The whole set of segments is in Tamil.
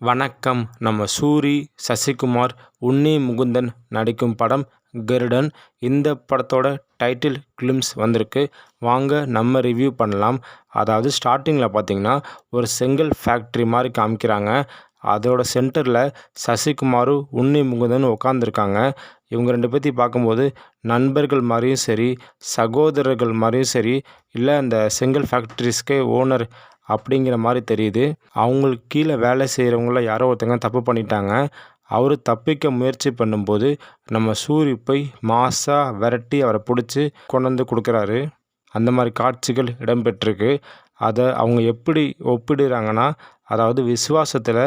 வணக்கம். நம்ம சூரி, சசிகுமார், உன்னி முகுந்தன் நடிக்கும் படம் கருடன். இந்த படத்தோட டைட்டில் கிளிம்ஸ் வந்திருக்கு. வாங்க நம்ம ரிவ்யூ பண்ணலாம். அதாவது ஸ்டார்டிங்கில் பார்த்தீங்கன்னா ஒரு செங்கல் ஃபேக்ட்ரி மாதிரி காமிக்கிறாங்க. அதோட சென்டரில் சசிகுமாரும் உன்னி முகுந்தனும் உட்காந்துருக்காங்க. இவங்க ரெண்டு பேர்த்தி பார்க்கும்போது நண்பர்கள் மாதிரியும் சரி, சகோதரர்கள் மாதிரியும் சரி, இல்லை அந்த செங்கல் ஃபேக்ட்ரிஸ்க்கே ஓனர் அப்படிங்கிற மாதிரி தெரியுது. அவங்களுக்கு கீழே வேலை செய்கிறவங்கள யாரோ ஒருத்தங்க தப்பு பண்ணிட்டாங்க. அவர் தப்பிக்க முயற்சி பண்ணும்போது நம்ம சூரி போய் மாஸாக விரட்டி அவரை பிடிச்சி கொண்டு வந்து கொடுக்குறாரு. அந்த மாதிரி காட்சிகள் இடம்பெற்றிருக்கு. அதை அவங்க எப்படி ஒப்பிடுறாங்கன்னா, அதாவது விசுவாசத்தில்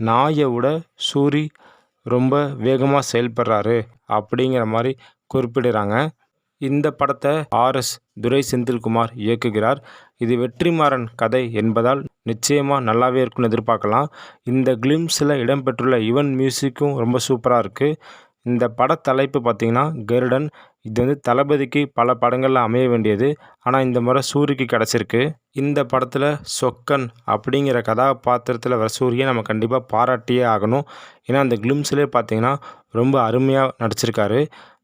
நாயை விட சூரி ரொம்ப வேகமாக செயல்படுறாரு அப்படிங்கிற மாதிரி குறிப்பிடுறாங்க. இந்த படத்தை ஆர்எஸ் துரை செந்தில்குமார் இயக்குகிறார். இது வெற்றிமாறன் கதை என்பதால் நிச்சயமாக நல்லாவே இருக்குன்னு எதிர்பார்க்கலாம். இந்த கிளிம்ஸில் இடம்பெற்றுள்ள ஈவன் மியூசிக்கும் ரொம்ப சூப்பராக இருக்குது. இந்த பட தலைப்பு பார்த்திங்கன்னா கருடன். இது தளபதிக்கு பல படங்களில் அமைய வேண்டியது, ஆனால் இந்த முறை சூரிக்கு கிடச்சிருக்கு. இந்த படத்தில் சொக்கன் அப்படிங்கிற கதாபாத்திரத்தில் வர சூரியை நம்ம கண்டிப்பாக பாராட்டியே ஆகணும். ஏன்னா அந்த கிளிம்ஸ்லேயே பார்த்திங்கன்னா ரொம்ப அருமையாக நடிச்சிருக்காரு.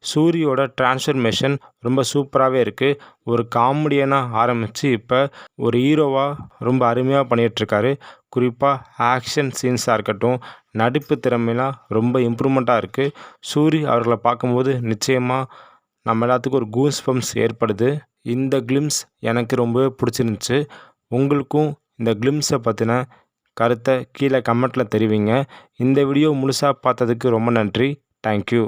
சூரியோட டிரான்ஸ்ஃபர்மேஷன் ரொம்ப சூப்பராகவே இருக்குது. ஒரு காமெடியனாக ஆரம்பித்து இப்போ ஒரு ஹீரோவாக ரொம்ப அருமையாக பண்ணிகிட்ருக்காரு. குறிப்பாக ஆக்ஷன் சீன்ஸாக இருக்கட்டும், நடிப்பு திறமைலாம் ரொம்ப இம்ப்ரூவ்மெண்ட்டாக இருக்குது. சூரி அவர்களை பார்க்கும்போது நிச்சயமாக நம்ம எல்லாத்துக்கும் ஒரு கூஸ் பம்ப்ஸ் ஏற்படுது. இந்த கிளிம்ஸ் எனக்கு ரொம்பவே பிடிச்சிருந்துச்சி. உங்களுக்கும் இந்த கிளிம்ஸை பற்றின கருத்தை கீழே கமெண்ட்டில் தெரிவிங்க. இந்த வீடியோ முழுசாக பார்த்ததுக்கு ரொம்ப நன்றி. தேங்க்யூ.